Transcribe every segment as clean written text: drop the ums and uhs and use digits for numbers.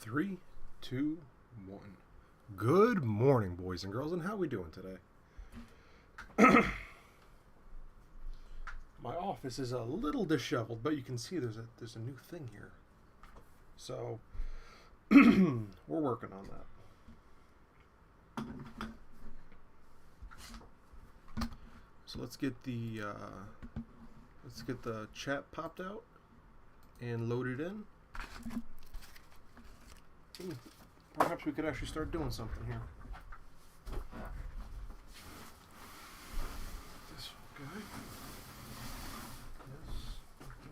Three, two, one. Good morning, boys and girls, and how we doing today? My office is a little disheveled, but you can see there's a new thing here. So we're working on that. So let's get the chat popped out and loaded in. Perhaps we could actually start doing something here. This guy.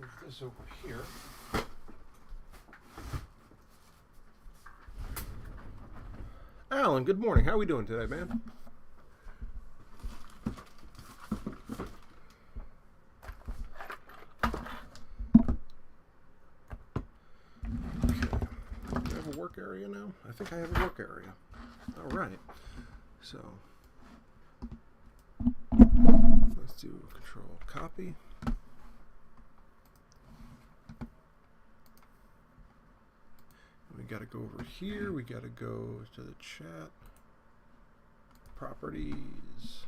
Move this over here. Alan, good morning. How are we doing today, man? Area now? I think I have a work area. All right. So let's do control copy. We got to go over here. We got to go to the chat. Properties.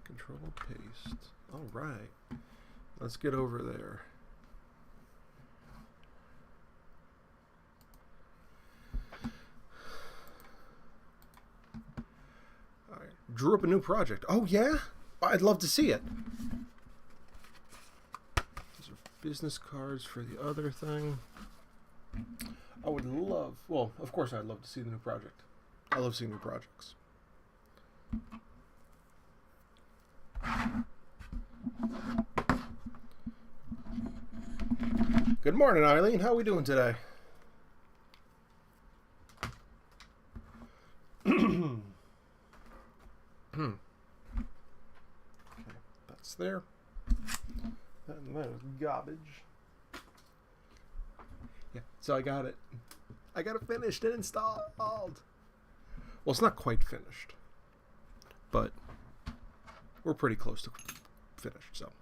Control paste. All right. Let's get over there. Drew up a new project. Oh, yeah? I'd love to see it. These are business cards for the other thing. I would love... Well, of course I'd love to see the new project. I love seeing new projects. Good morning, Eileen. How are we doing today? Okay, that's there. And that is garbage. Yeah, so I got it. I got it finished and installed. Well, it's not quite finished, but we're pretty close to finished. So,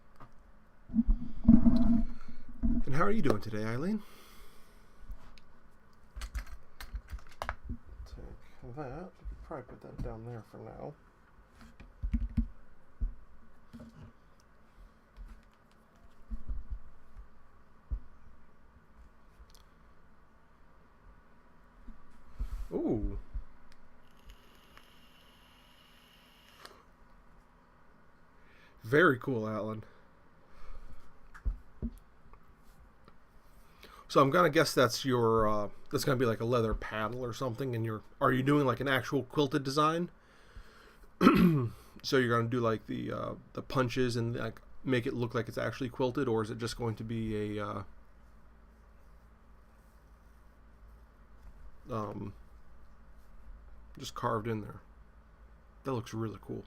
and how are you doing today, Eileen? Take that. Probably put that down there for now. Ooh. Very cool, Alan. So I'm gonna guess that's your that's gonna be like a leather paddle or something, and are you doing like an actual quilted design? So you're gonna do like the punches and like make it look like it's actually quilted, or is it just going to be a just carved in there? That looks really cool.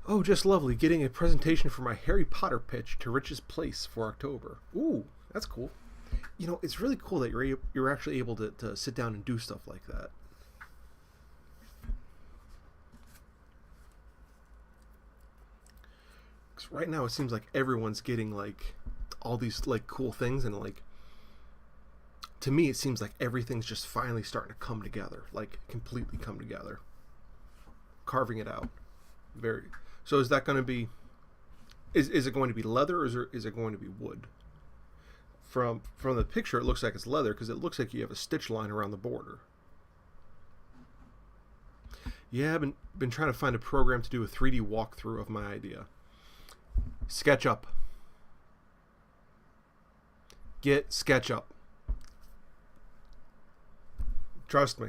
Oh, just lovely. Getting a presentation for my Harry Potter pitch to Rich's Place for October. Ooh, that's cool. You know, it's really cool that you're actually able to sit down and do stuff like that. Because right now it seems like everyone's getting like all these like cool things, and like to me it seems like everything's just finally starting to come together, like completely come together. Carving it out. So is that going to be, is it going to be leather, or is it going to be wood? From the picture, it looks like it's leather because it looks like you have a stitch line around the border. Yeah, I've been trying to find a program to do a 3D walkthrough of my idea. SketchUp. Get SketchUp. Trust me.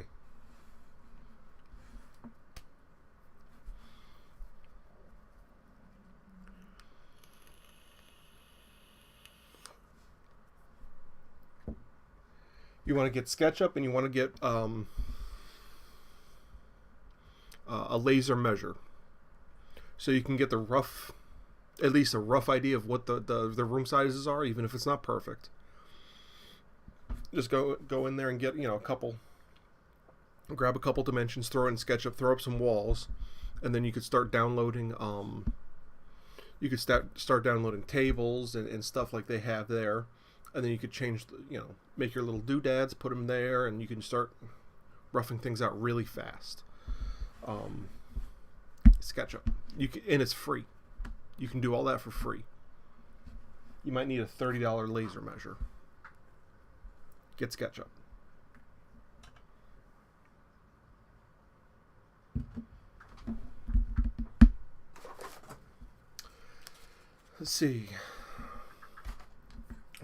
You want to get SketchUp, and you want to get a laser measure, so you can get at least a rough idea of what the room sizes are, even if it's not perfect. Just go in there and get grab a couple dimensions, throw it in SketchUp, throw up some walls, and then you could start downloading you could start downloading tables and stuff like they have there. and then you could change the, make your little doodads, put them there, and you can start roughing things out really fast. SketchUp, and it's free. You can do all that for free. You might need a $30 laser measure. Get SketchUp. Let's see.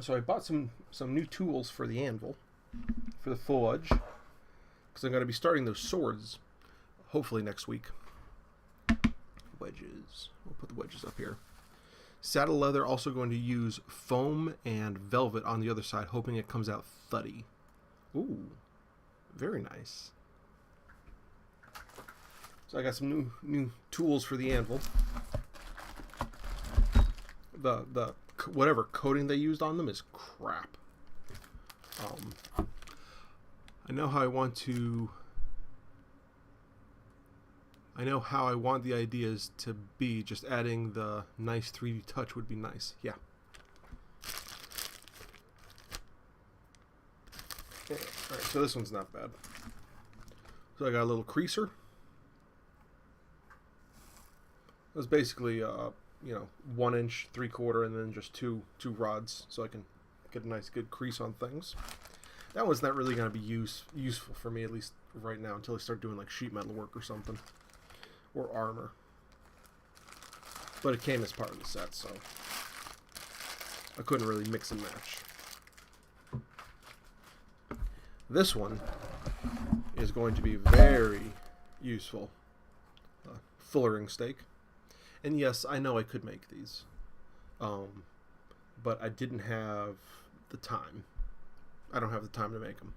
So I bought some new tools for the anvil, for the forge, because I'm going to be starting those swords hopefully next week. Wedges. We'll put the wedges up here. Saddle leather, also going to use foam and velvet on the other side, hoping it comes out thuddy. Ooh, very nice. So I got some new tools for the anvil. The whatever coating they used on them is crap. I know how I want the ideas to be. Just adding the nice 3D touch would be nice. Yeah. Okay. All right, so this one's not bad. So I got a little creaser. It was basically 1 inch, 3/4, and then just two rods, so I can get a nice good crease on things. That one's not really going to be useful for me, at least right now, until I start doing like sheet metal work or something, or armor. But it came as part of the set, so I couldn't really mix and match. This one is going to be very useful. Fullering stake. And yes, I know I could make these, but I didn't have the time. I don't have the time to make them.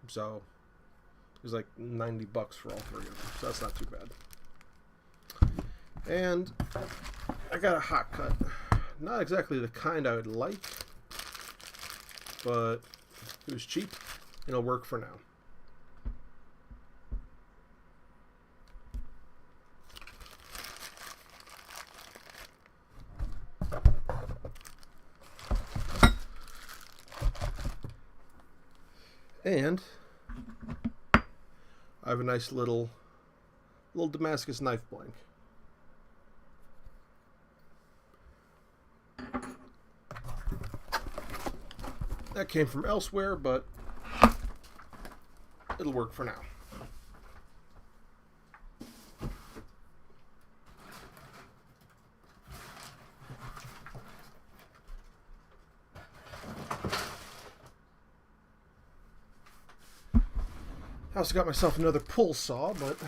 So it was like $90 for all 3 of them, so that's not too bad. And I got a hot cut. Not exactly the kind I would like, but it was cheap. It'll work for now. And I have a nice little Damascus knife blank. That came from elsewhere, but it'll work for now. I also got myself another pull saw, but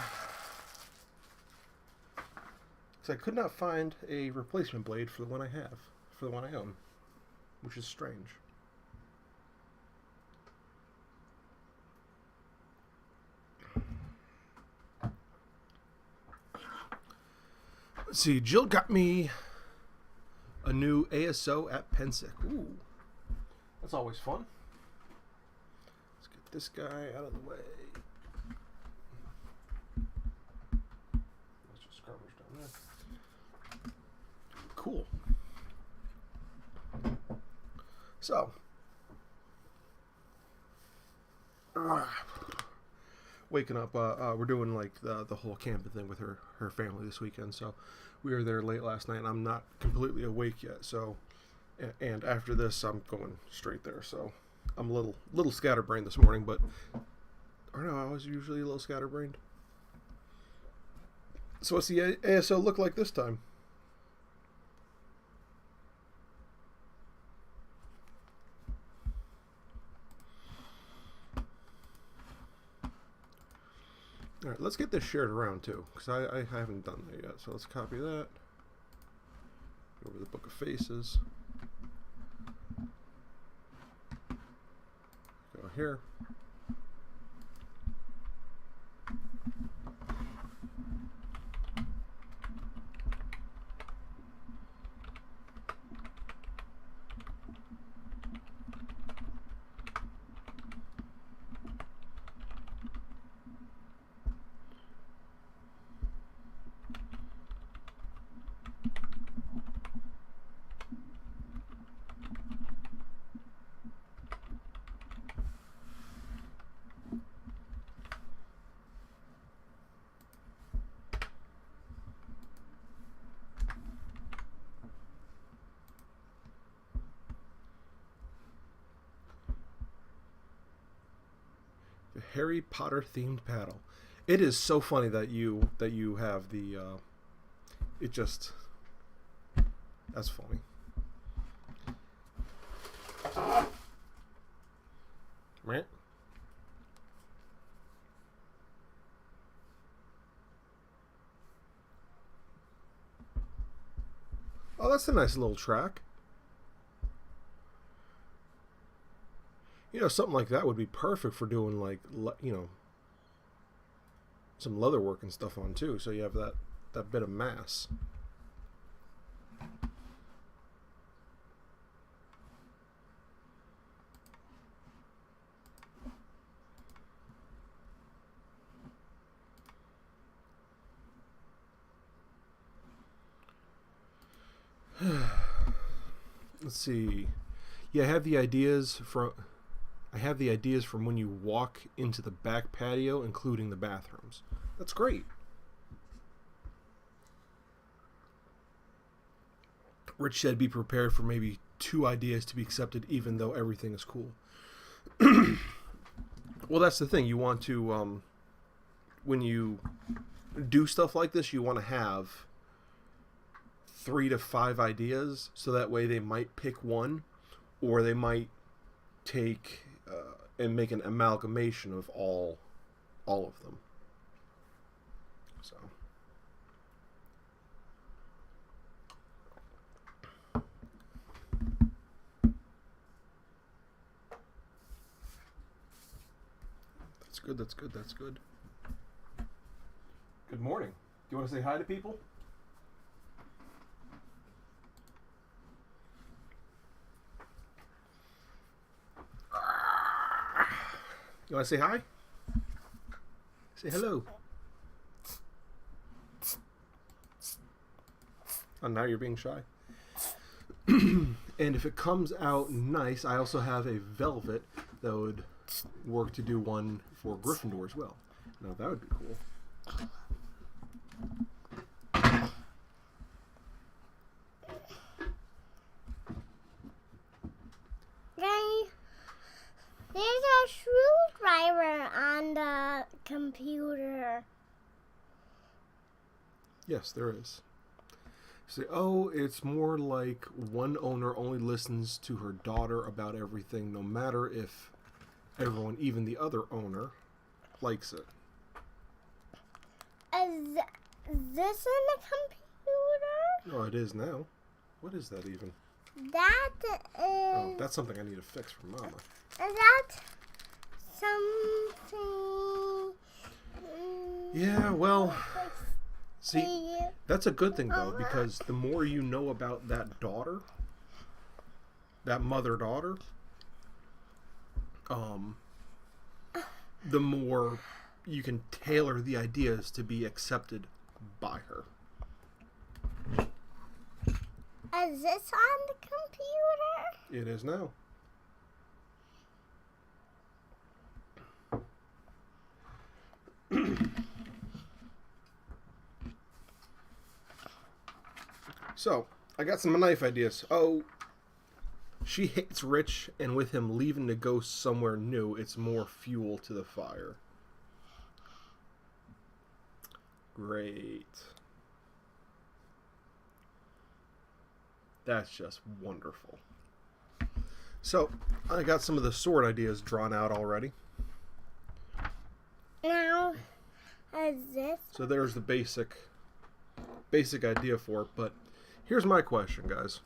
because I could not find a replacement blade for the one I own, which is strange. Let's see, Jill got me a new ASO at Pensick. Ooh, that's always fun. Let's get this guy out of the way. Let's just garbage down there. Cool. So, waking up, we're doing like the whole camping thing with her family this weekend, so we were there late last night and I'm not completely awake yet, so and after this I'm going straight there, so I'm a little scatterbrained this morning, but or no, I was usually a little scatterbrained. So what's the ASO look like this time? All right, let's get this shared around too, because I haven't done that yet. So let's copy that. Go over the Book of Faces. Go here. Harry Potter themed paddle. It is so funny that you have the. It just. That's funny. Right. Oh, that's a nice little track. You know, something like that would be perfect for doing, like, you know, some leather work and stuff on too. So you have that bit of mass. Let's see. Yeah, I have the ideas from when you walk into the back patio, including the bathrooms. That's great. Rich said be prepared for maybe 2 ideas to be accepted, even though everything is cool. Well, that's the thing. You want to, when you do stuff like this, you want to have 3 to 5 ideas, so that way they might pick one, or they might take and make an amalgamation of all of them. So that's good. That's good. That's good. Good morning. Do you want to say hi to people? You want to say hi? Say hello. Oh, now you're being shy. And if it comes out nice, I also have a velvet that would work to do one for Gryffindor as well. Now that would be cool. There's a screwdriver on the computer. Yes, there is. Say, oh, it's more like one owner only listens to her daughter about everything, no matter if everyone, even the other owner, likes it. Is this in the computer? Oh, it is now. What is that even? That is... Oh, that's something I need to fix for Mama. Is that something... Yeah, well... See, that's a good thing, though, because the more you know about that daughter, that mother-daughter, the more you can tailor the ideas to be accepted by her. Is this on the computer? It is now. So, I got some knife ideas. Oh, she hates Rich, and with him leaving to go somewhere new, it's more fuel to the fire. Great. That's just wonderful. So, I got some of the sword ideas drawn out already. Now, is this... So there's the basic idea for it, but here's my question, guys.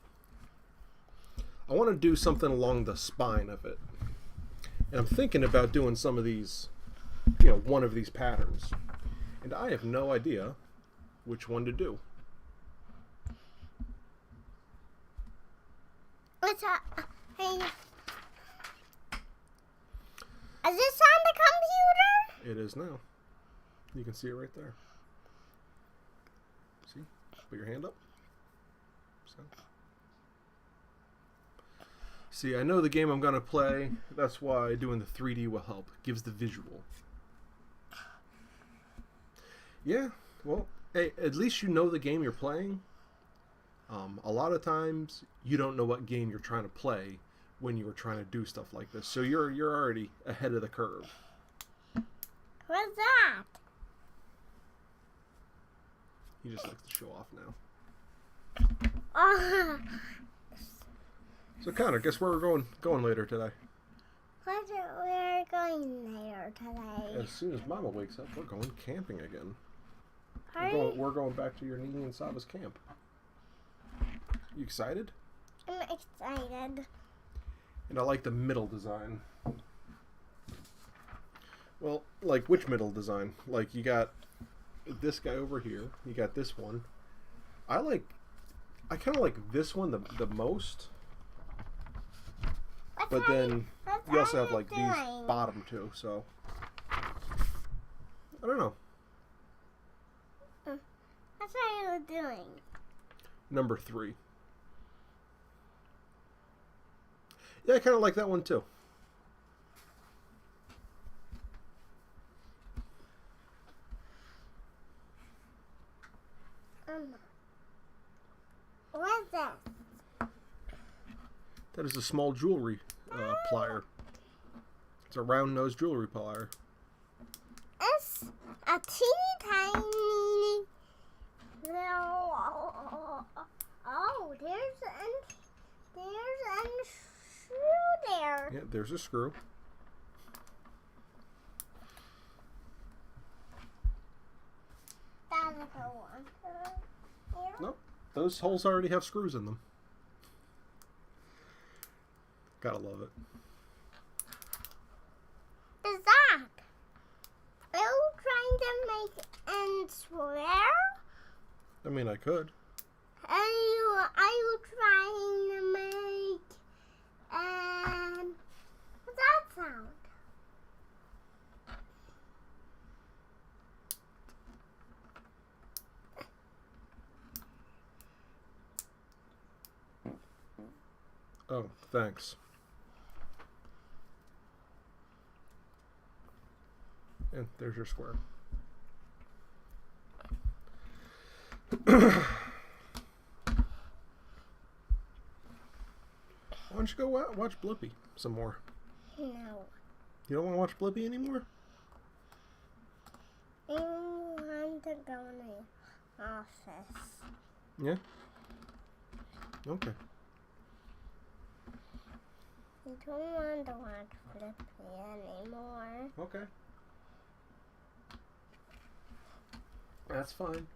I want to do something along the spine of it. And I'm thinking about doing some of these, one of these patterns. And I have no idea which one to do. What's up? Hey. Is this on the computer? It is now. You can see it right there. See? Put your hand up. So. See, I know the game I'm going to play. That's why doing the 3D will help. It gives the visual. Yeah, well, hey, at least you know the game you're playing. A lot of times, you don't know what game you're trying to play when you were trying to do stuff like this. So you're already ahead of the curve. What's that? He just likes to show off now. So Connor, guess where we're going later today? We're going there today. As soon as Mama wakes up, we're going camping again. Are We're going back to your Nini and Saba's camp. You excited? I'm excited. And I like the middle design. Well, like which middle design? Like you got this guy over here. You got this one. I kind of like this one the most. But then you also have like these bottom two, so I don't know. That's what you were doing. Number 3. Yeah, I kind of like that one too. What is this? That is a small jewelry plier. It's a round-nosed jewelry plier. It's a teeny tiny little. Oh, there's a screw there. Yeah, there's a screw. That's a good one. Here. Nope, those holes already have screws in them. Gotta love it. Is that? Are you trying to make and swear? I mean, I could. Are you trying to make what's that sound? Oh, thanks. And there's your square. Why don't you go watch Blippi some more? No. You don't want to watch Blippi anymore? I want to go in the office. Yeah? Okay. I don't want to watch Flippy anymore. Okay. That's fine.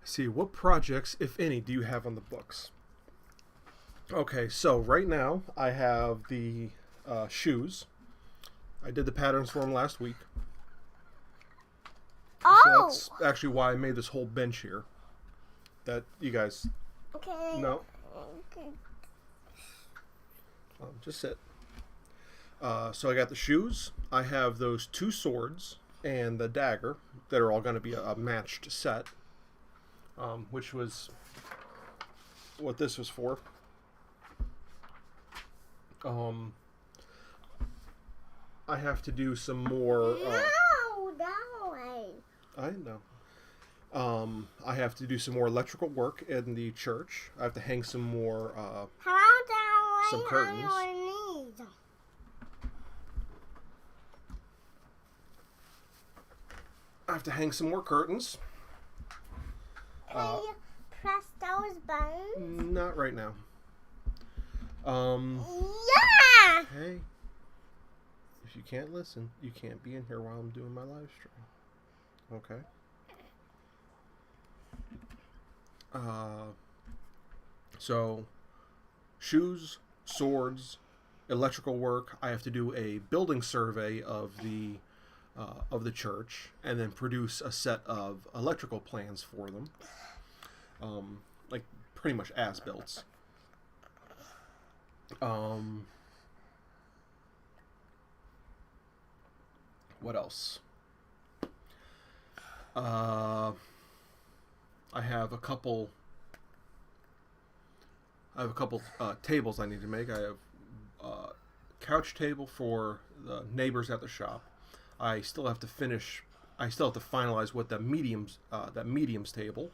See, what projects, if any, do you have on the books? Okay, so right now I have the shoes. I did the patterns for them last week. Oh! So that's actually why I made this whole bench here. That you guys... Okay. No. Okay. Just sit. So I got the shoes. I have those 2 swords and the dagger that are all going to be a matched set. Which was what this was for. I have to do some more... No, that way. I know. I have to do some more electrical work in the church. I have to hang some more... How about that way some curtains. on your knees? I have to hang some more curtains. Can you press those buttons? Not right now. Yeah! Hey, if you can't listen, you can't be in here while I'm doing my live stream. Okay? So, shoes, swords, electrical work. I have to do a building survey of the church and then produce a set of electrical plans for them. Like pretty much as-built. What else? I have a couple tables I need to make. I have a couch table for the neighbors at the shop. I still have to finalize what that medium's table.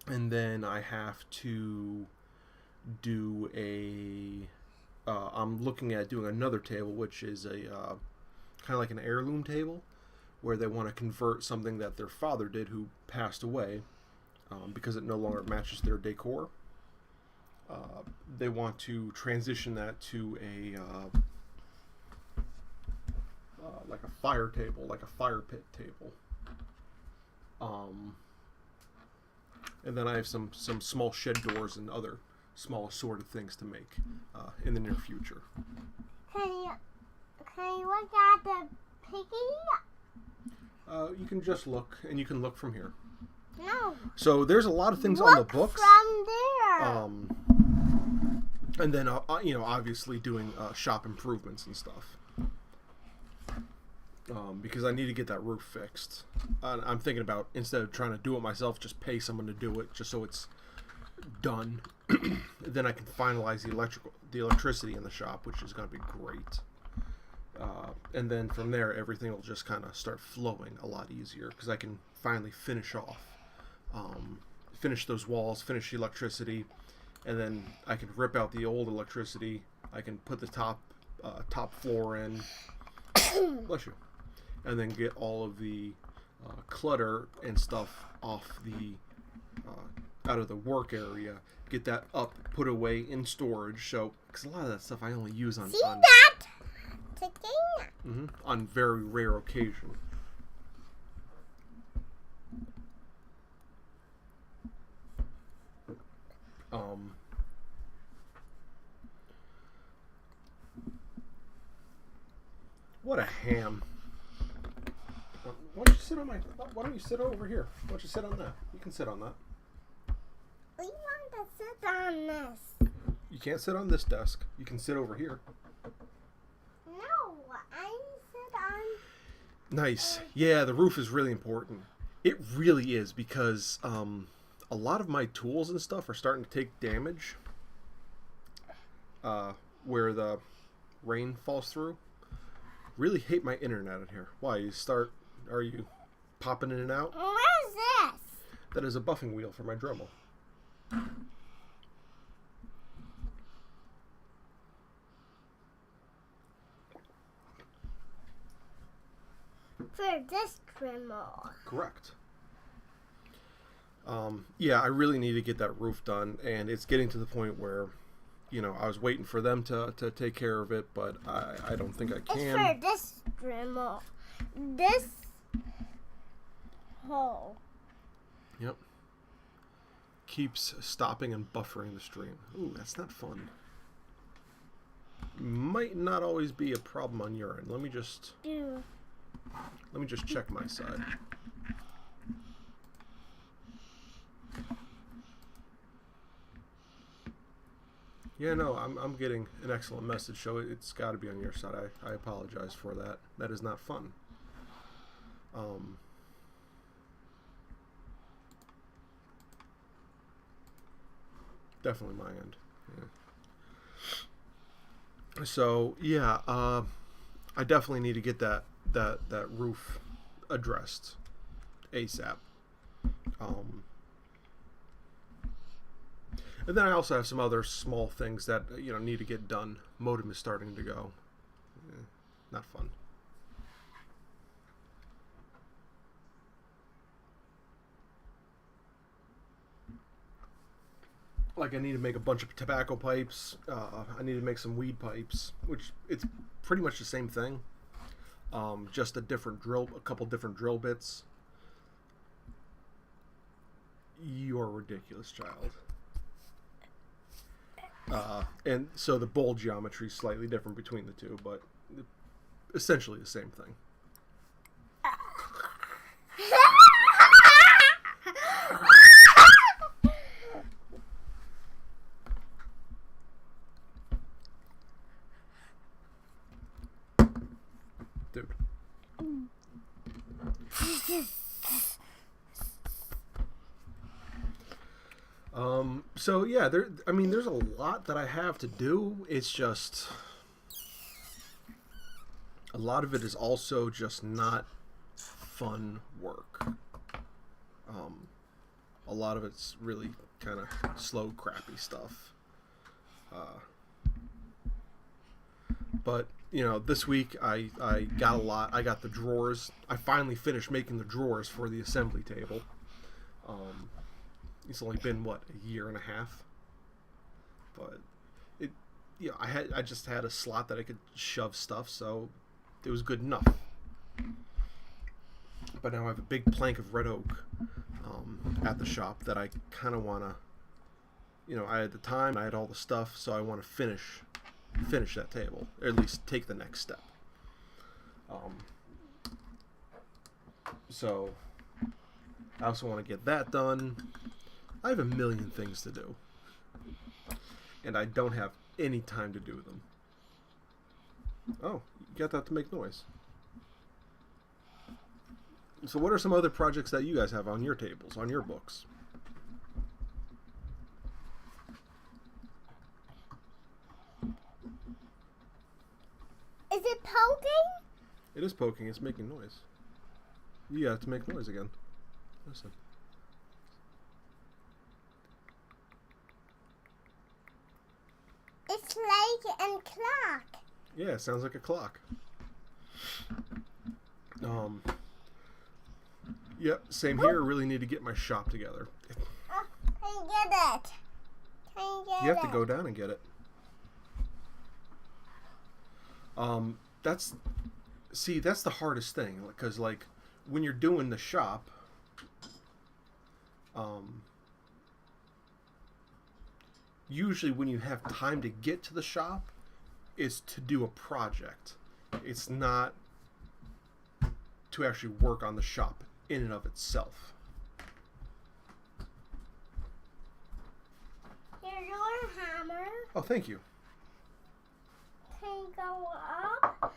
And then I have to do I'm looking at doing another table, which is a kind of like an heirloom table, where they want to convert something that their father did who passed away, because it no longer matches their decor. They want to transition that to a like a fire table, like a fire pit table. And then I have some small shed doors and other small assorted things to make in the near future. Can you look at the piggy? You can just look, and you can look from here. No. So there's a lot of things Look on the books. from there. And then obviously doing shop improvements and stuff. Because I need to get that roof fixed. I'm thinking about, instead of trying to do it myself, just pay someone to do it, just so it's done. Then I can finalize the electricity in the shop, which is going to be great. And then from there, everything will just kind of start flowing a lot easier, because I can finally finish those walls, finish the electricity, and then I can rip out the old electricity. I can put the top floor in. Bless you. And then get all of the clutter and stuff off out of the work area. Get that up, put away in storage. So, because a lot of that stuff I only use on on very rare occasion. What a ham. Why don't you sit why don't you sit over here? Why don't you sit on that? You can sit on that. We want to sit on this. You can't sit on this desk. You can sit over here. No, I sit on... Nice. Yeah, the roof is really important. It really is, because a lot of my tools and stuff are starting to take damage where the rain falls through. Really hate my internet in here. Why? Are you popping in and out? What is this? That is a buffing wheel for my Dremel. For this Dremel. Correct. Yeah, I really need to get that roof done, and it's getting to the point where, I was waiting for them to take care of it, but I don't think I can. It's for this Dremel. This hole. Yep. Keeps stopping and buffering the stream. Ooh, that's not fun. Might not always be a problem on your end. Let me just check my side. Yeah, no, I'm getting an excellent message, so it's got to be on your side. I apologize for that. That is not fun. Definitely my end. Yeah. So yeah, I definitely need to get that roof addressed ASAP. And then I also have some other small things that need to get done. Modem is starting to go. Not fun. Like, I need to make a bunch of tobacco pipes. I need to make some weed pipes, which it's pretty much the same thing. Just a couple different drill bits. You are a ridiculous child. And so the bowl geometry is slightly different between the two, but essentially the same thing. Dude. So yeah, there's a lot that I have to do. It's just a lot of it is also just not fun work. A lot of it's really kind of slow, crappy stuff. But you know, this week I got a lot. I got the drawers. I finally finished making the drawers for the assembly table. It's only been what, a year and a half, but it, you know, I just had a slot that I could shove stuff, so it was good enough. But now I have a big plank of red oak at the shop that I kind of want to, you know, I had the time, I had all the stuff, so I want to finish that table, or at least take the next step. So I also want to get that done. I have a million things to do, and I don't have any time to do them. Oh, you got that to make noise. So what are some other projects that you guys have on your tables, on your books? Is it poking? It is poking. It's making noise. You have to make noise again. Listen. It's like a clock. Yeah, it sounds like a clock. Yep, same here. I really need to get my shop together. Oh, can you get it? Can you get it? You have to go down and get it. That's the hardest thing, because like when you're doing the shop, usually when you have time to get to the shop, is to do a project. It's not to actually work on the shop in and of itself. Here's your hammer. Oh, thank you. Can you go up?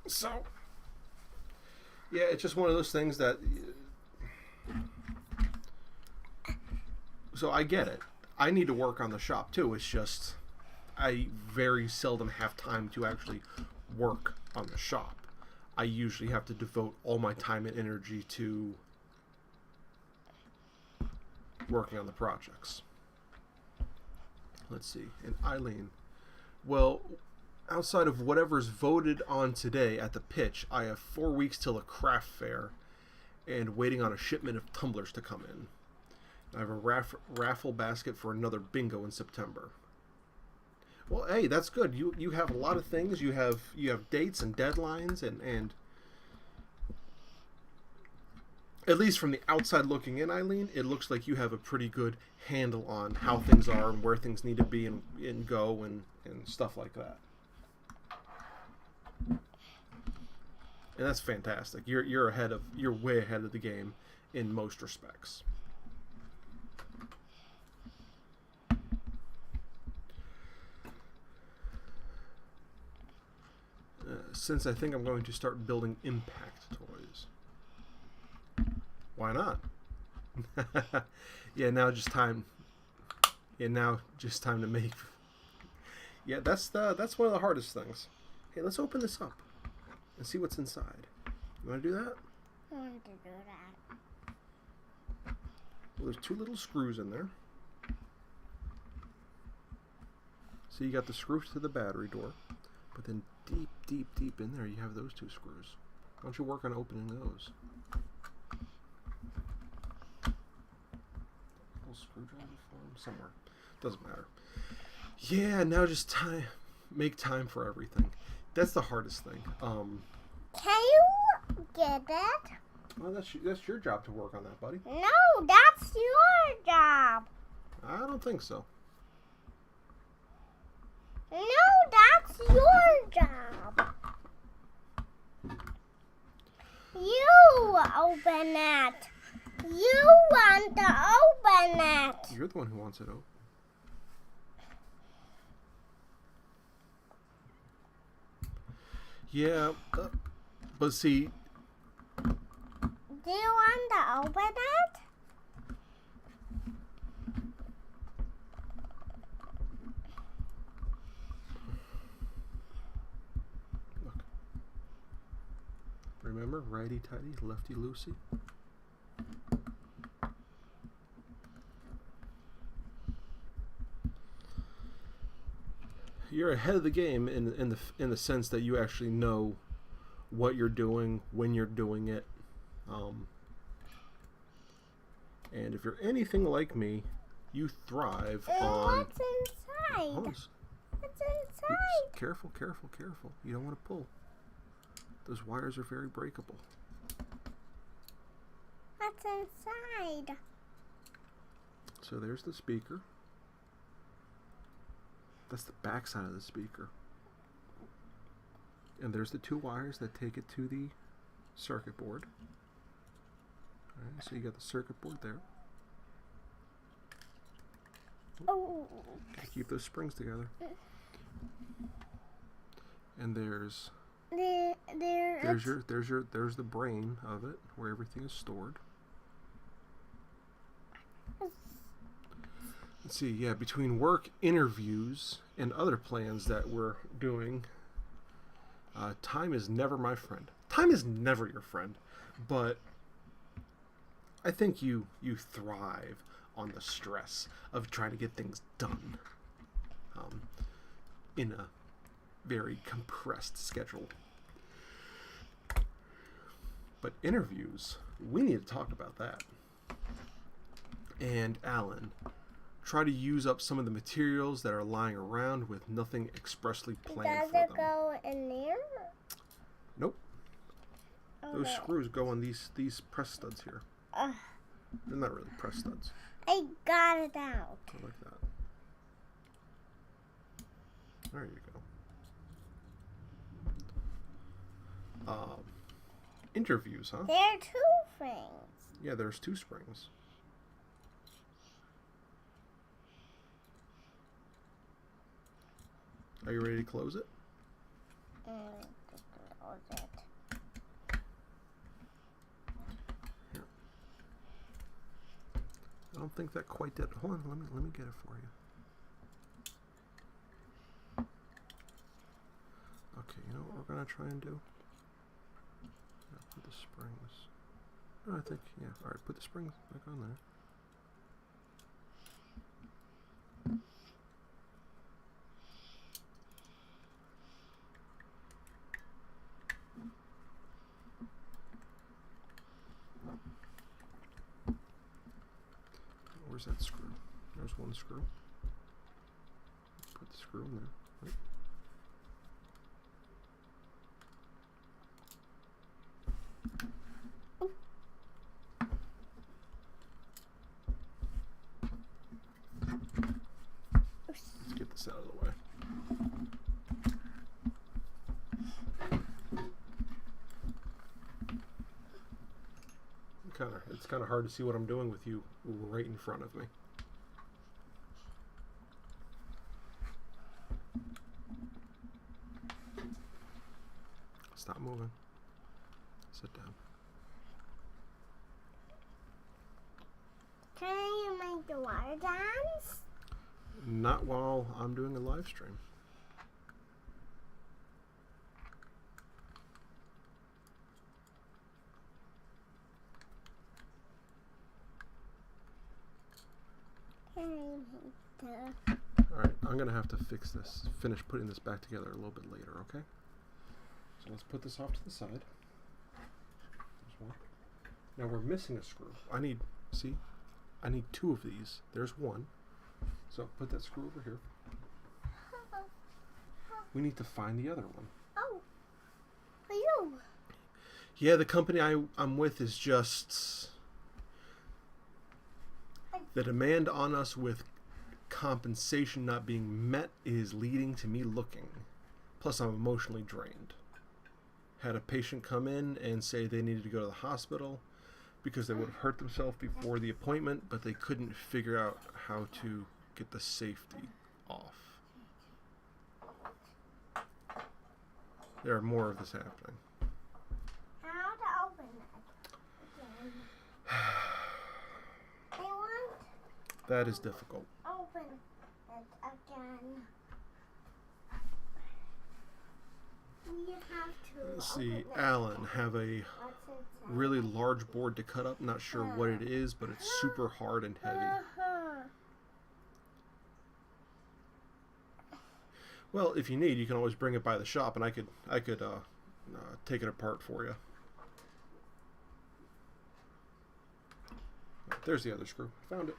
So, yeah, it's just one of those things that... So I get it. I need to work on the shop too. It's just I very seldom have time to actually work on the shop. I usually have to devote all my time and energy to working on the projects. Let's see. And Eileen. Well, outside of whatever's voted on today at the pitch, I have 4 weeks till a craft fair and waiting on a shipment of tumblers to come in. I have a raffle basket for another bingo in September. Well, hey, that's good. You have a lot of things. You have dates and deadlines, and at least from the outside looking in, Eileen, it looks like you have a pretty good handle on how things are and where things need to be and go and stuff like that. And that's fantastic. You're way ahead of the game in most respects. Since I think I'm going to start building impact toys. Why not? Now just time to make. Yeah, that's one of the hardest things. Hey, let's open this up and see what's inside. You want to do that? I want to do that. Well, there's 2 little screws in there. So you got the screws to the battery door, but then deep in there you have those 2 screws. Why don't you work on opening those? Little screwdriver form somewhere. Doesn't matter. Yeah, now just make time for everything. That's the hardest thing. Can you get it? Well, that's your job to work on that, buddy. No, that's your job. I don't think so. No, that's your job. You open it. You want to open it. You're the one who wants it open. Yeah, but see... Do you want to open it? Look. Remember, righty-tighty, lefty-loosey? you're ahead of the game in the sense that you actually know what you're doing when you're doing it. And if you're anything like me, you thrive on. What's inside? What's inside? Careful, careful, careful. You don't want to pull. Those wires are very breakable. What's inside? So there's the speaker. That's the back side of the speaker. And there's the two wires that take it to the circuit board. Alright, so you got the circuit board there. Oh. Gotta keep those springs together. And there's the brain of it, where everything is stored. Let's see, yeah, between work, interviews, and other plans that we're doing, time is never my friend. Time is never your friend, but I think you thrive on the stress of trying to get things done in a very compressed schedule. But interviews, we need to talk about that. And Alan, try to use up some of the materials that are lying around with nothing expressly planned for them. Does it go in there? Nope. Oh, Those no. screws go on these press studs here. They're not really press studs. I got it out. I like that. There you go. Interviews, huh? There are two things. Yeah, there's two springs. Are you ready to close it? Close it. Here. I don't think that quite did. Hold on, let me get it for you. Okay, you know what we're gonna try and do? Put the springs. Oh, I think, yeah. All right, put the springs back on there. Where's that screw? There's one screw. Put the screw in there. Right. Let's get this out of the way. It's kind of hard to see what I'm doing with you right in front of me. Stop moving. Sit down. Can you make the water dance? Not while I'm doing a live stream. Alright, I'm going to have to fix this, finish putting this back together a little bit later, okay? So let's put this off to the side. There's one. Now we're missing a screw. I need two of these. There's one. So put that screw over here. We need to find the other one. Oh, for you. Yeah, the company I'm with is just... The demand on us with compensation not being met is leading to me looking. Plus, I'm emotionally drained. Had a patient come in and say they needed to go to the hospital because they would have hurt themselves before the appointment, but they couldn't figure out how to get the safety off. There are more of this happening. How to open it again? I want That is difficult. open it again. We have to. Let's see, open it. Alan, have a What's inside? really large board to cut up. Not sure what it is, but it's super hard and heavy. Well, if you need, you can always bring it by the shop, and I could take it apart for you. There's the other screw. Found it.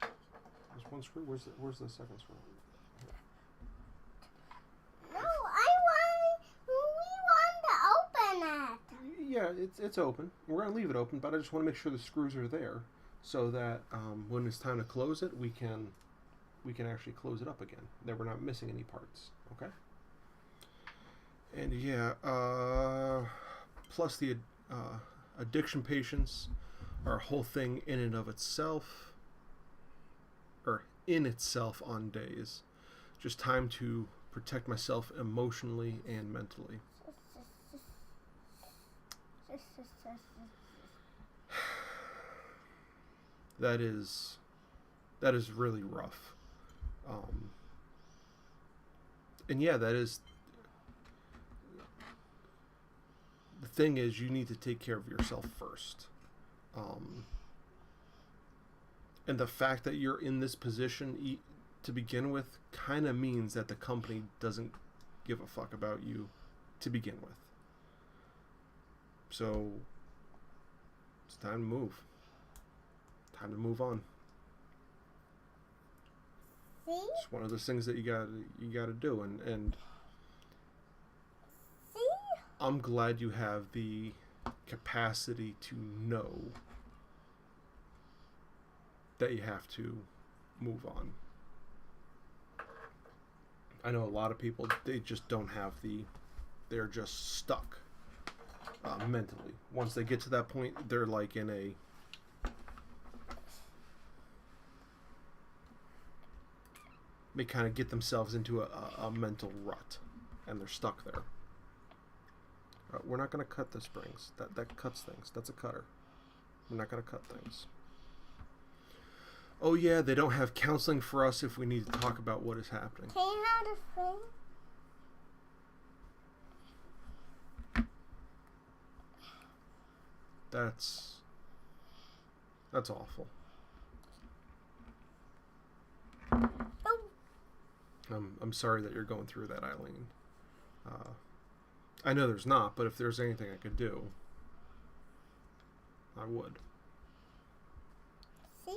There's one screw. Where's the second screw? No, we want to open it. Yeah, it's open. We're gonna leave it open, but I just want to make sure the screws are there, so that when it's time to close it, we can actually close it up again. That we're not missing any parts. Okay. And yeah, plus the addiction patients are a whole thing in and of itself, or in itself on days. Just time to protect myself emotionally and mentally. That is really rough. And yeah, that is. The thing is, you need to take care of yourself first. And the fact that you're in this position to begin with kind of means that the company doesn't give a fuck about you to begin with. So it's time to move. Time to move on. See? It's one of those things that you gotta do, and I'm glad you have the capacity to know that you have to move on. I know a lot of people, they just don't have they're just stuck mentally. Once they get to that point, they're like in they kind of get themselves into a mental rut, and they're stuck there. We're not going to cut the springs. That cuts things. That's a cutter. We're not going to cut things. Oh yeah, they don't have counseling for us if we need to talk about what is happening. Can you have the thing? That's awful. Oh. I'm sorry that you're going through that, Eileen. I know there's not, but if there's anything I could do, I would. See?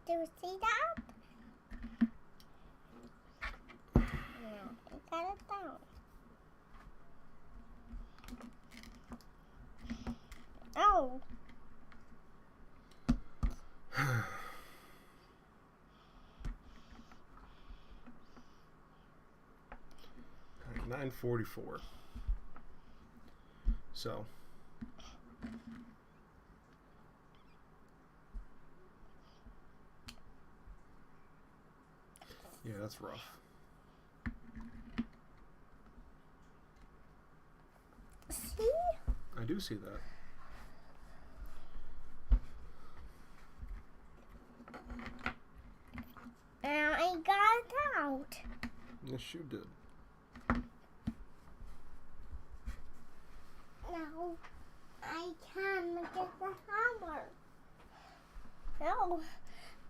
Do you see that? Yeah, I got it down. Oh. 9:44. So. Yeah, that's rough. See? I do see that. And I got it out. Yes, you did. Now I can get the hammer. No,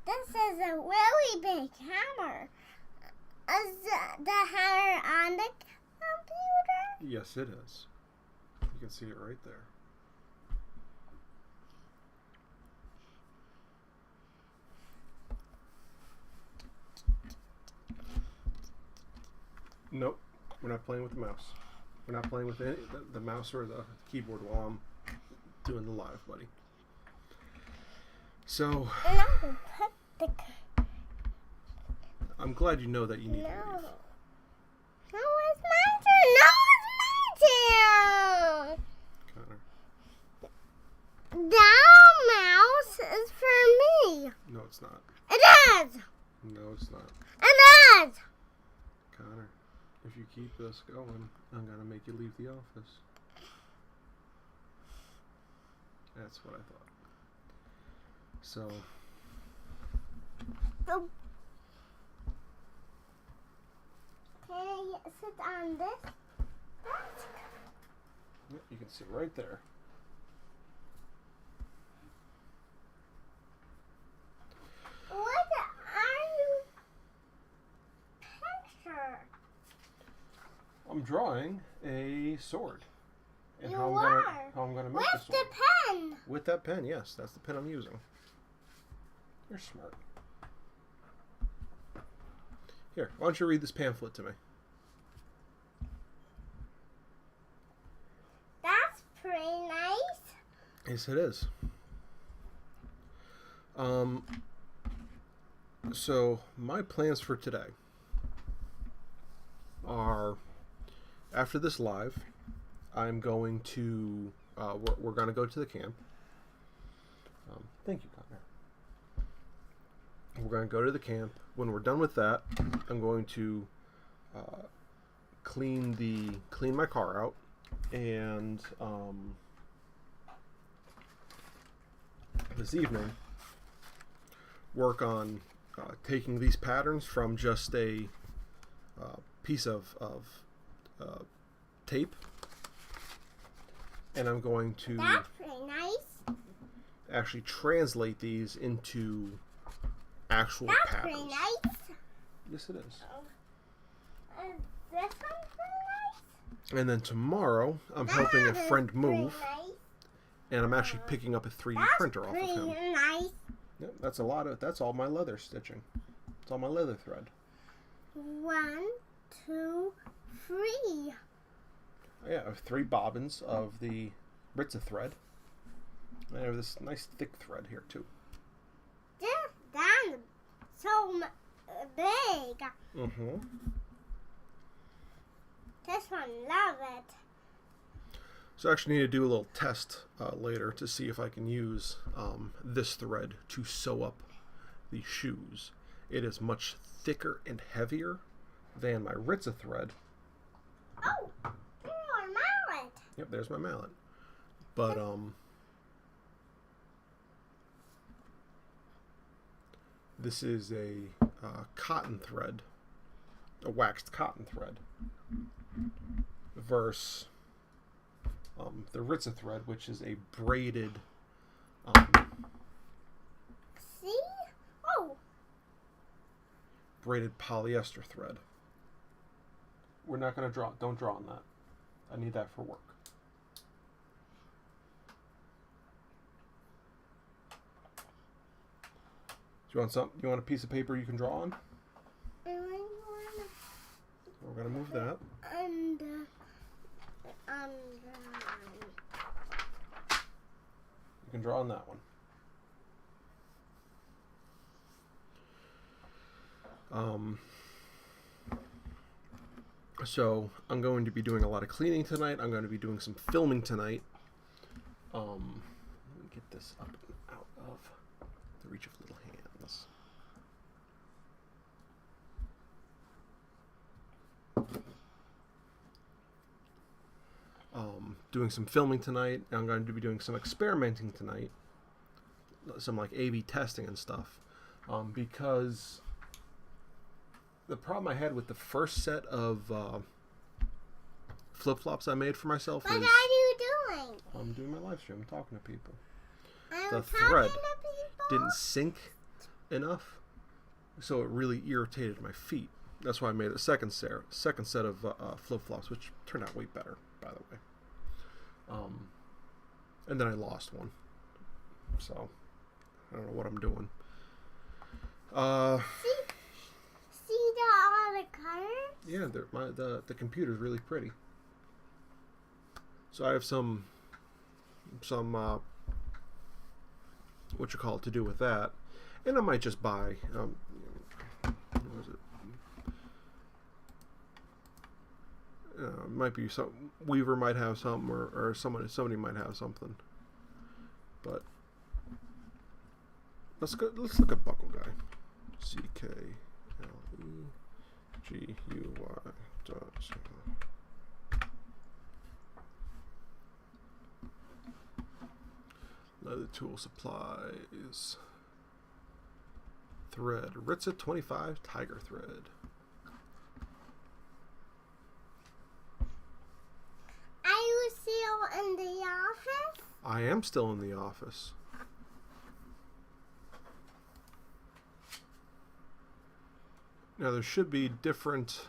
this is a really big hammer. Is the hammer on the computer? Yes, it is. You can see it right there. Nope, we're not playing with the mouse. We're not playing with the mouse or the keyboard while I'm doing the live, buddy. So, No, put the... I'm glad you know that you need to leave. No, it's my turn. No, it's my turn. Connor. That mouse is for me. No, it's not. It is. No, it's not. It is. Connor, if you keep this going, I'm going to make you leave the office. That's what I thought. So... So, can I sit on this desk? Yep, you can see right there. I'm drawing a sword. And You how I'm gonna make the with sword. the pen. With that pen, yes, that's the pen I'm using. You're smart. Here, why don't you read this pamphlet to me? That's pretty nice. Yes, it is. So my plans for today are, after this live, I'm going to we're going to go to the camp. Thank you, Connor. We're going to go to the camp. When we're done with that, I'm going to clean my car out, and this evening work on taking these patterns from just a piece of tape, and I'm going to That's pretty nice. actually translate these into actual That's patterns. pretty nice. Yes, it is. This one's pretty nice. And then tomorrow, I'm helping a That is friend pretty move, nice. and I'm actually picking up a 3D That's printer off of pretty him. nice. Yep, that's all my leather stitching. It's all my leather thread. 1, 2, 3. Yeah, I have 3 bobbins of the Ritza thread. I have this nice thick thread here too. That's so big. Mm-hmm. This one, love it. So I actually need to do a little test later to see if I can use this thread to sew up the shoes. It is much thicker and heavier than my Ritza thread. Oh, your mallet. Yep, there's my mallet. But this is a cotton thread, a waxed cotton thread, versus the Ritza thread, which is a braided. See? Oh, Braided polyester thread. We're not going to draw. Don't draw on that. I need that for work. Do you want some? You want a piece of paper you can draw on? We're going to move that. You can draw on that one. So I'm going to be doing a lot of cleaning tonight. I'm going to be doing some filming tonight. Let me get this up and out of the reach of little hands. Doing some filming tonight. I'm going to be doing some experimenting tonight. Some like A/B testing and stuff. Because the problem I had with the first set of flip-flops I made for myself what is... are you doing? I'm doing my live stream. I'm talking to people. I'm The talking thread to people? didn't sink enough, so it really irritated my feet. That's why I made a second set of flip-flops, which turned out way better, by the way. And then I lost one. So, I don't know what I'm doing. See all the colors? Yeah, the computer's really pretty. So I have some what you call it to do with that, and I might just buy what was it? Might be some Weaver might have something, or somebody might have something. But let's look at Buckle Guy. CKLEGUY. Leather tool supplies. Thread. Ritza 25 tiger thread. Are you still in the office? I am still in the office. Now there should be different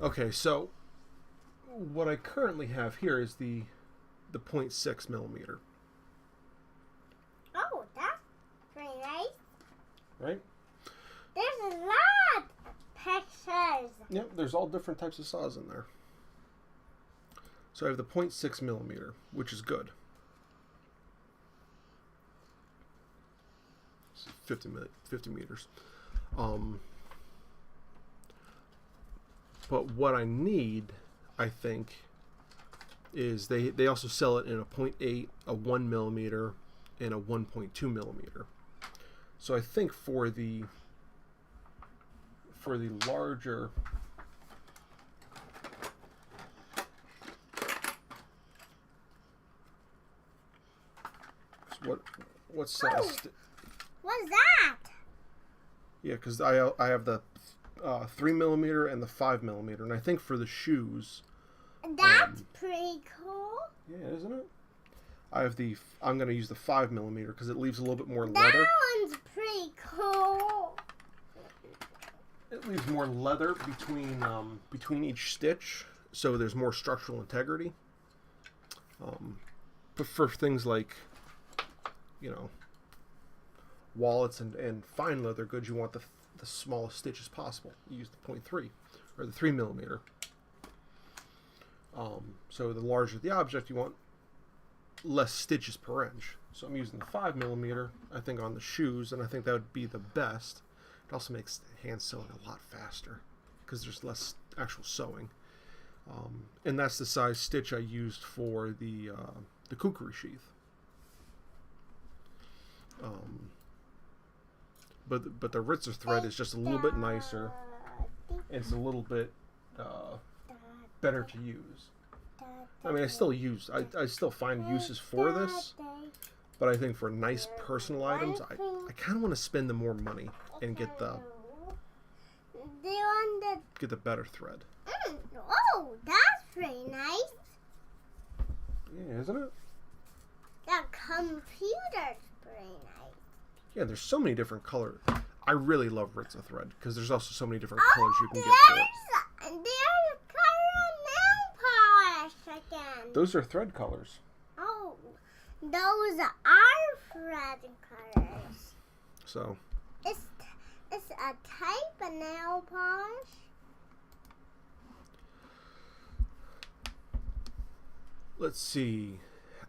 Okay, so what I currently have here is the 0.6 millimeter. Oh, that's pretty nice. Right? There's a lot of pictures. Yep, there's all different types of saws in there. So I have the 0.6 millimeter, which is good. 50 meters. But what I need, I think, is they also sell it in a 0.8, a 1 millimeter, and a 1.2 millimeter. So I think for the larger what size? What's that? Yeah, because I have the 3 millimeter and the 5 millimeter, and I think for the shoes. That's pretty cool. Yeah, isn't it? I'm gonna use the 5 millimeter because it leaves a little bit more That leather. one's pretty cool. It leaves more leather between each stitch, so there's more structural integrity. But for things like, wallets and fine leather goods, you want the smallest stitches possible. You use the 0.3 or the 3 millimeter. So the larger the object, you want less stitches per inch. So I'm using the 5 millimeter, I think, on the shoes, and I think that would be the best. It also makes hand sewing a lot faster because there's less actual sewing. And that's the size stitch I used for the kukri sheath. But the Ritzer thread is just a little bit nicer. And it's a little bit better to use. I mean, I still find uses for this, but I think for nice personal items, I kind of want to spend the more money and get the better thread. Oh, that's pretty nice. Yeah, isn't it? The computer's pretty nice. Yeah, there's so many different colors. I really love Ritzer thread because there's also so many different colors you can get for it. There's color nail polish again. Those are thread colors. Oh, those are thread colors. So. It's a type of nail polish. Let's see.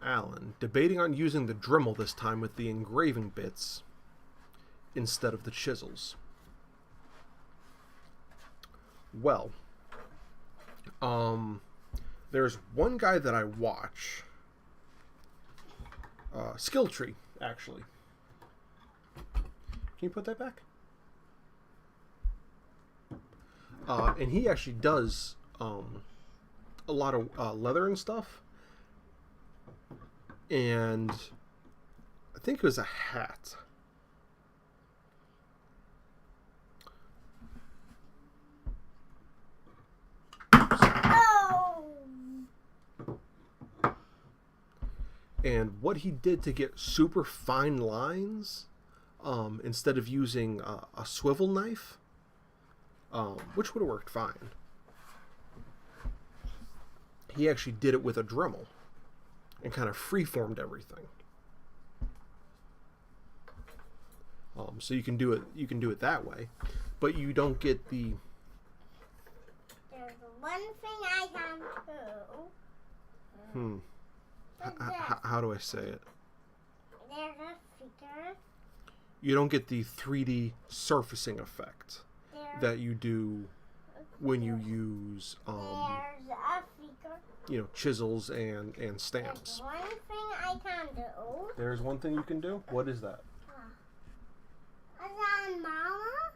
Alan, debating on using the Dremel this time with the engraving bits instead of the chisels. Well, there's one guy that I watch, Skill Tree, actually. Can you put that back? And he actually does a lot of leather and stuff. And I think it was a hat. Oh. And what he did to get super fine lines, instead of using a swivel knife, which would have worked fine, he actually did it with a Dremel and kind of freeformed everything. So you can do it that way, but you don't get the. There's one thing I can do. How do I say it? There's a figure. You don't get the 3D surfacing effect that you do when you use There's a figure. Chisels and stamps. There's one thing I can do. There's one thing you can do? What is that? Is that Mama?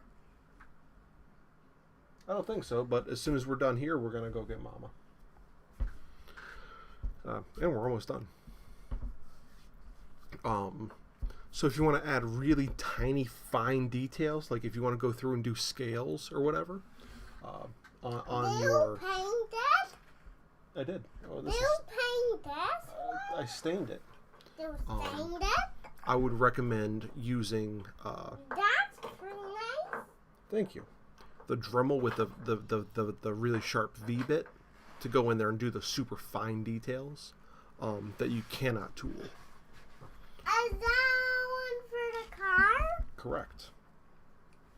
I don't think so, but as soon as we're done here, we're going to go get Mama. And we're almost done. So if you want to add really tiny, fine details, like if you want to go through and do scales or whatever, on your... Did you paint it? I did. Oh, Did you paint this? I stained it. You stained it? I would recommend using... That's pretty nice. Thank you. the Dremel with the really sharp V bit to go in there and do the super fine details that you cannot tool. Is that one for the car? Correct.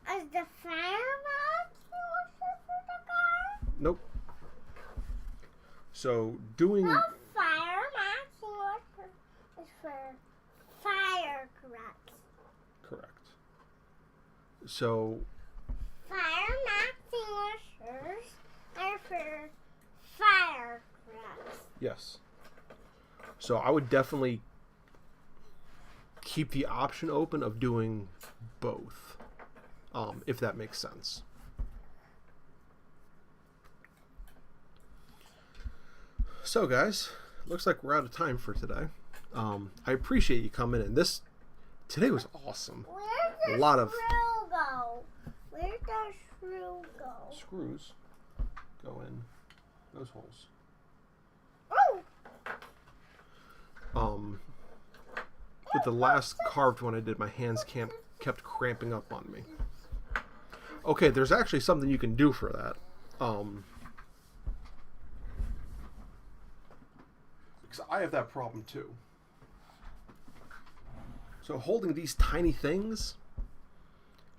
Is the fire for the car? Nope. So doing... The fire extinguisher is for fire, correct? Correct. So... Fire extinguishers are for fire, correct? Yes. So I would definitely keep the option open of doing both, if that makes sense. So guys, looks like we're out of time for today. I appreciate you coming in. Today was awesome. Where's the screw go? Where's the screw go? Screws go in those holes. Oh! With the last carved one I did, my hands kept cramping up on me. Okay, there's actually something you can do for that. Because I have that problem too. So holding these tiny things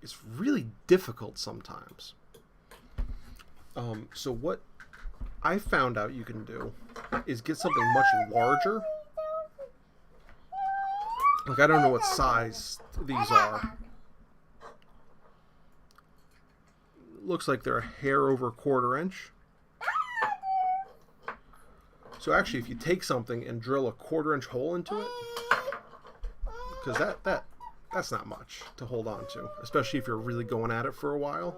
is really difficult sometimes. So what I found out you can do is get something much larger. Like, I don't know what size these are. Looks like they're a hair over a 1/4 inch. So actually, if you take something and drill a 1/4 inch hole into it, because that's not much to hold on to, especially if you're really going at it for a while.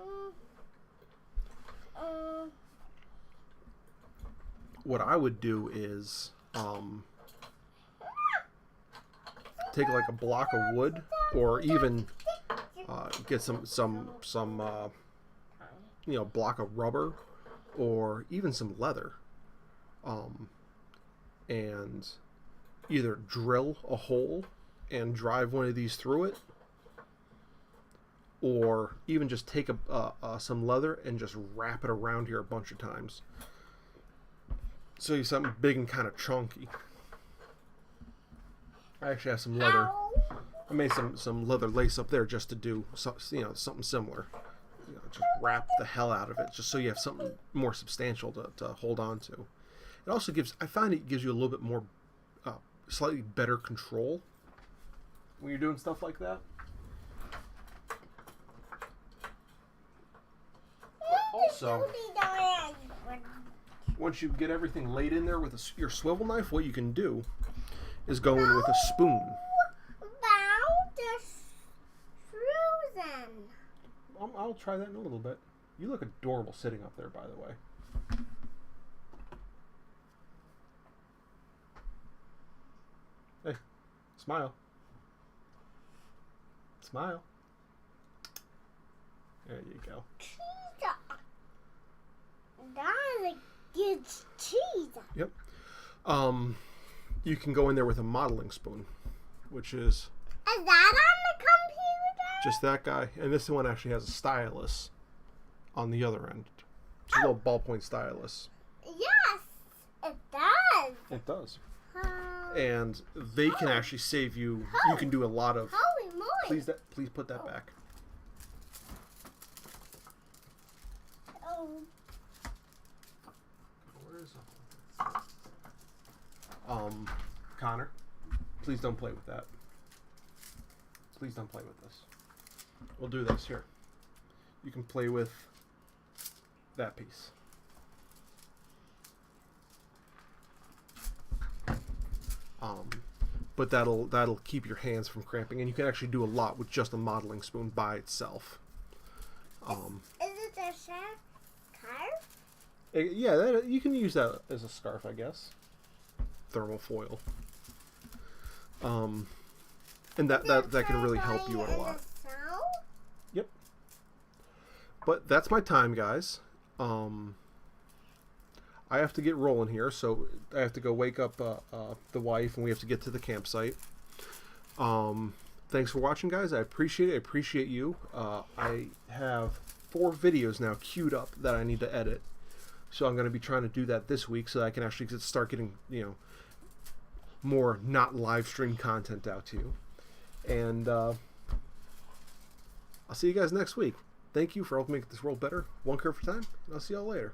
What I would do is take like a block of wood, or even get some block of rubber, or even some leather, and either drill a hole and drive one of these through it, or even just take some leather and just wrap it around here a bunch of times, so you have something big and kind of chunky. I actually have some leather. I made some leather lace up there just to do something similar. Just wrap the hell out of it, just so you have something more substantial to hold on to. It also I find it gives you a little bit more, slightly better control when you're doing stuff like that. Also, once you get everything laid in there with your swivel knife, what you can do is go in with a spoon. About the screws in. I'll try that in a little bit. You look adorable sitting up there, by the way. Hey, smile. Smile. There you go. That is a good cheese. Yep. You can go in there with a modeling spoon, which is... Is that on the computer? Just that guy. And this one actually has a stylus on the other end. It's a little ballpoint stylus. Yes, it does. It does. And they can actually save you. You can do a lot of... Holy moly. Please put that back. Oh. Where is it? Connor, please don't play with that. Please don't play with this. We'll do this here. You can play with that piece. But that'll keep your hands from cramping, and you can actually do a lot with just a modeling spoon by itself. Is it a scarf? Yeah, you can use that as a scarf, I guess. Thermal foil. And that can really help you out a lot. Yep. But that's my time, guys. I have to get rolling here, so I have to go wake up the wife, and we have to get to the campsite. Thanks for watching, guys. I appreciate it. I appreciate you. I have 4 videos now queued up that I need to edit. So I'm going to be trying to do that this week so that I can actually start getting, more not live stream content out to you. And I'll see you guys next week. Thank you for helping make this world better, one kerf at a time, and I'll see y'all later.